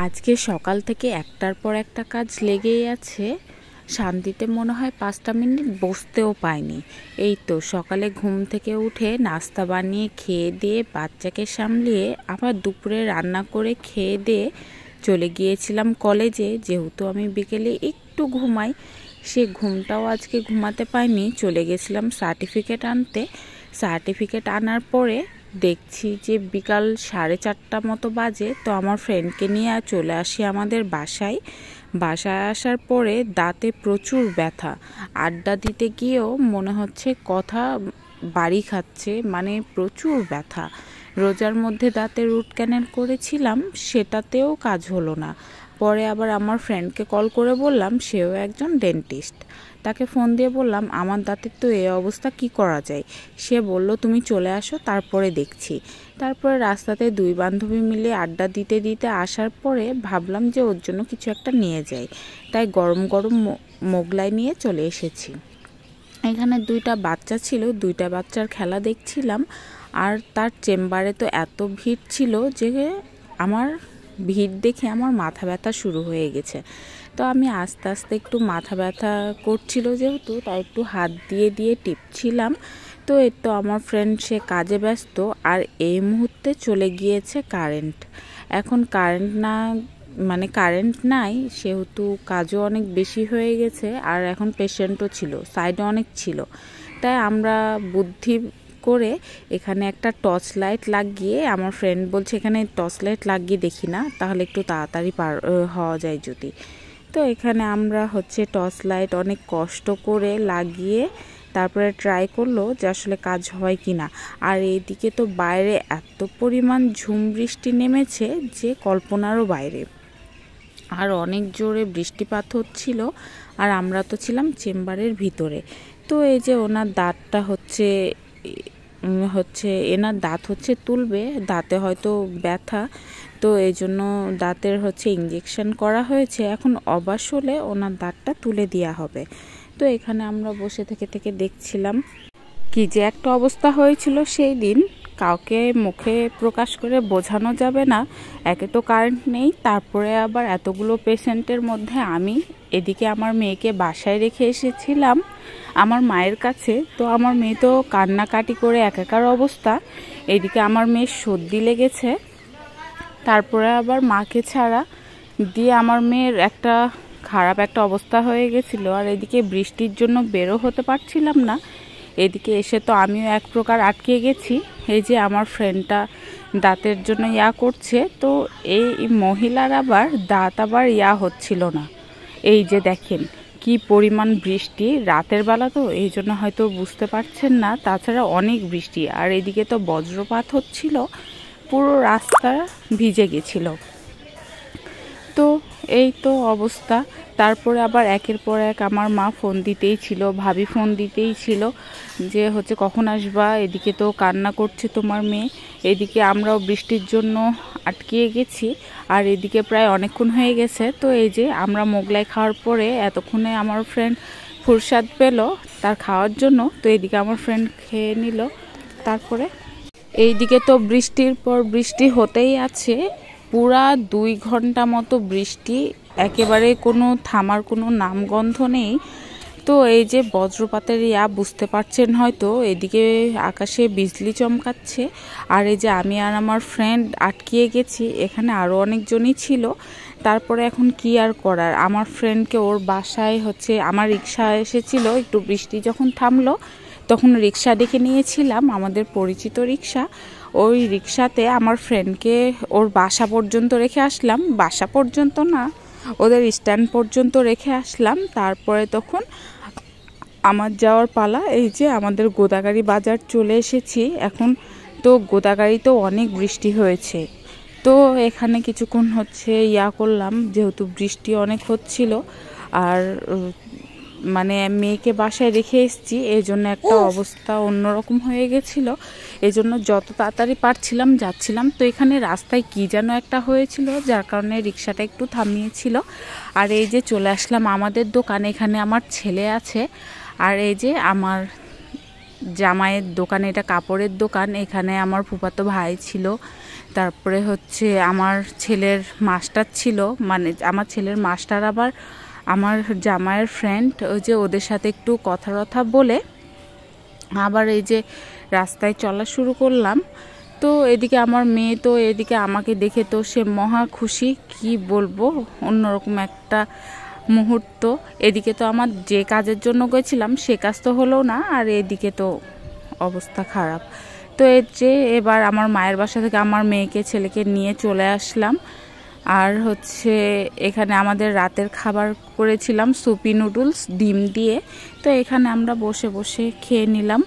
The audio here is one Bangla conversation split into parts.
আজকে সকাল থেকে একটার পর একটা কাজ লেগেই আছে। শান্তিতে মনে হয় 5টা মিনিট বসতেও পাইনি। এই তো সকালে ঘুম থেকে উঠে নাস্তা বানিয়ে খেয়ে দিয়ে বাচ্চাকে সামলিয়ে আবার দুপুরে রান্না করে খেয়ে দিয়ে চলে গিয়েছিলাম কলেজে। যেহেতু আমি বিকেলে একটু ঘুমাই, সে ঘুমটাও আজকে ঘুমাতে পাইনি। চলে গেছিলাম সার্টিফিকেট আনতে। সার্টিফিকেট আনার পরে দেখছি যে বিকাল 4:30 মতো বাজে। তো আমার ফ্রেন্ডকে নিয়ে চলে আসি আমাদের বাসায়। বাসায় আসার পরে দাঁতে প্রচুর ব্যথা। আড্ডা দিতে গিয়েও মনে হচ্ছে কথা বাড়ি খাচ্ছে, মানে প্রচুর ব্যথা। রোজার মধ্যে দাঁতে রুট ক্যানেল করেছিলাম, সেটাতেও কাজ হলো না। পরে আবার আমার ফ্রেন্ডকে কল করে বললাম, সেও একজন ডেন্টিস্ট। তাকে ফোন দিয়ে বললাম আমার দাঁতের তো এই অবস্থা, কি করা যায়। সে বলল তুমি চলে আসো, তারপরে দেখছি। তারপরে রাস্তাতে দুই বান্ধবী মিলে আড্ডা দিতে দিতে আসার পরে ভাবলাম যে ওর জন্য কিছু একটা নিয়ে যাই। তাই গরম গরম মোগলাই নিয়ে চলে এসেছি। এখানে 2টা বাচ্চা ছিল, 2টা বাচ্চার খেলা দেখছিলাম। আর তার চেম্বারে তো এত ভিড় ছিল যে আমার ভিড় দেখে আমার মাথা ব্যথা শুরু হয়ে গেছে। তো আমি আস্তে আস্তে একটু মাথা ব্যথা করছিল যেহেতু, তাই একটু হাত দিয়ে দিয়ে টিপছিলাম। তো এই তো আমার ফ্রেন্ড সে কাজে ব্যস্ত। আর এই মুহূর্তে চলে গিয়েছে কারেন্ট। এখন কারেন্ট না, মানে কারেন্ট নাই, সেহেতু কাজও অনেক বেশি হয়ে গেছে। আর এখন পেশেন্টও ছিল, সাইডে অনেক ছিল। তাই আমরা বুদ্ধি করে এখানে একটা টর্চ লাইট লাগিয়ে, আমার ফ্রেন্ড বলছে এখানে টর্চ লাইট লাগিয়ে দেখি না, তাহলে একটু তাড়াতাড়ি হওয়া যায় যদি। তো এখানে আমরা টর্চ লাইট অনেক কষ্ট করে লাগিয়ে তারপরে ট্রাই করলো যে আসলে কাজ হয় কি না। আর এইদিকে তো বাইরে এত পরিমাণ ঝুম বৃষ্টি নেমেছে যে কল্পনারও বাইরে। আর অনেক জোরে বৃষ্টিপাত হচ্ছিল। আর আমরা তো ছিলাম চেম্বারের ভিতরে। তো এই যে ওনার দাঁতটা এনার দাঁত তুলবে, দাঁতে হয়তো ব্যথা, তো এই জন্য দাঁতের ইঞ্জেকশন করা হয়েছে। এখন অবশ হলে ওনার দাঁতটা তুলে দেওয়া হবে। তো এখানে আমরা বসে থেকে থেকে দেখছিলাম। কি যে একটা অবস্থা হয়েছিল সেই দিন, কাউকে মুখে প্রকাশ করে বোঝানো যাবে না। একে তো কারেন্ট নেই, তারপরে আবার এতগুলো পেশেন্টের মধ্যে আমি এদিকে আমার মেয়েকে বাসায় রেখে এসেছিলাম আমার মায়ের কাছে। তো আমার মেয়ে তো কান্নাকাটি করে একাকার অবস্থা। এদিকে আমার মেয়ের সর্দি লেগেছে, তারপরে আবার মাকে ছাড়া দিয়ে আমার মেয়ের একটা খারাপ একটা অবস্থা হয়ে গেছিল। আর এদিকে বৃষ্টির জন্য বেরো হতে পারছিলাম না। এদিকে এসে তো আমিও এক প্রকার আটকে গেছি। এই যে আমার ফ্রেন্ডটা দাঁতের জন্য করছে, তো এই মহিলার আবার দাঁত আবার হচ্ছিল না। এই যে দেখেন কি পরিমাণ বৃষ্টি, রাতের বেলা তো এই জন্য হয়তো বুঝতে পারছেন না, তাছাড়া অনেক বৃষ্টি। আর এদিকে তো বজ্রপাত হচ্ছিল, পুরো রাস্তা ভিজে গেছিল। তো এই তো অবস্থা। তারপরে আবার একের পর এক আমার মা ফোন দিতেই ছিল, ভাবি ফোন দিতেই ছিল যে কখন আসবা, এদিকে তো কান্না করছে তোমার মেয়ে। এদিকে আমরাও বৃষ্টির জন্য আটকিয়ে গেছি। আর এদিকে প্রায় অনেকক্ষণ হয়ে গেছে। তো এই যে আমরা মোগলাই খাওয়ার পরে এতক্ষণে আমার ফ্রেন্ড ফুরসাদ পেল তার খাওয়ার জন্য। তো এদিকে আমার ফ্রেন্ড খেয়ে নিল। তারপরে এইদিকে তো বৃষ্টির পর বৃষ্টি হতেই আছে, পুরা 2 ঘন্টা মতো বৃষ্টি, একেবারে কোনো থামার কোনো নামগন্ধ নেই। তো এই যে বজ্রপাতের বুঝতে পারছেন হয়তো, এদিকে আকাশে বিজলি চমকাচ্ছে। আর এই যে আমি আর আমার ফ্রেন্ড আটকিয়ে গেছি, এখানে আরও অনেকজনই ছিল। তারপরে এখন কি আর করার, আমার ফ্রেন্ডকে ওর বাসায় আমার রিক্সা এসেছিল, একটু বৃষ্টি যখন থামলো তখন রিক্সা ডেকে নিয়েছিলাম, আমাদের পরিচিত রিক্সা। ওই রিক্সাতে আমার ফ্রেন্ডকে ওর বাসা পর্যন্ত রেখে আসলাম, বাসা পর্যন্ত না, ওদের স্ট্যান্ড পর্যন্ত রেখে আসলাম। তারপরে তখন আমার যাওয়ার পালা। এই যে আমাদের গোদাগাড়ি বাজার চলে এসেছি এখন। তো গোদাগাড়িতেও অনেক বৃষ্টি হয়েছে। তো এখানে কিছুক্ষণ করলাম, যেহেতু বৃষ্টি অনেক হচ্ছিল। আর মানে মেয়েকে বাসায় রেখে এসেছি, এই জন্য একটা অবস্থা অন্যরকম হয়ে গেছিলো। এই জন্য যত তাড়াতাড়ি পারছিলাম যাচ্ছিলাম। তো এখানে রাস্তায় কি যেন একটা হয়েছিল, যার কারণে রিক্সাটা একটু থামিয়েছিল। আর এই যে চলে আসলাম আমাদের দোকান। এখানে আমার ছেলে আছে, আর এই যে আমার জামাইয়ের দোকান, এটা কাপড়ের দোকান। এখানে আমার ফুফাতো ভাই ছিল, তারপরে হচ্ছে আমার ছেলের মাস্টার ছিল, মানে আমার ছেলের মাস্টার আবার আমার জামাইয়ের ফ্রেন্ড, ওই যে ওদের সাথে একটু কথা বলে আবার এই যে রাস্তায় চলা শুরু করলাম। তো এদিকে আমার মেয়ে তো এদিকে আমাকে দেখে তো সে মহা খুশি, কি বলবো, অন্যরকম একটা মুহূর্ত। এদিকে তো আমার যে কাজের জন্য গেছিলাম সে কাজ তো হলো না, আর এদিকে তো অবস্থা খারাপ। তো এর যে এবার আমার মায়ের বাসা থেকে আমার মেয়েকে ছেলেকে নিয়ে চলে আসলাম। আর হচ্ছে এখানে আমাদের রাতের খাবার করেছিলাম সুপি নুডলস ডিম দিয়ে। তো এখানে আমরা বসে বসে খেয়ে নিলাম।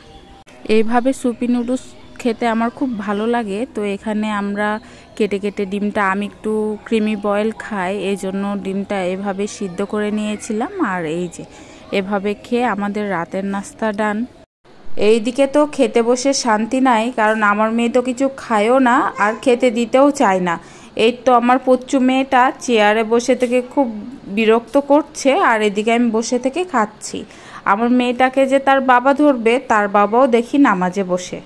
এইভাবে সুপি নুডলস খেতে আমার খুব ভালো লাগে। তো এখানে আমরা কেটে কেটে ডিমটা, আমি একটু ক্রিমি বয়েল খাই, এই জন্য ডিমটা এভাবে সিদ্ধ করে নিয়েছিলাম। আর এই যে এভাবে খেয়ে আমাদের রাতের নাস্তা ডান। এইদিকে তো খেতে বসে শান্তি নাই, কারণ আমার মেয়ে তো কিছু খায়ও না আর খেতে দিতেও চায় না। এই তো আমার পচ্চু মেয়েটা চেয়ারে বসে থেকে খুব বিরক্ত করছে, আর এদিকে আমি বসে থেকে খাচ্ছি। আমার মেয়েটাকে যে তার বাবা ধরবে, তার বাবাও দেখি নামাজে বসে।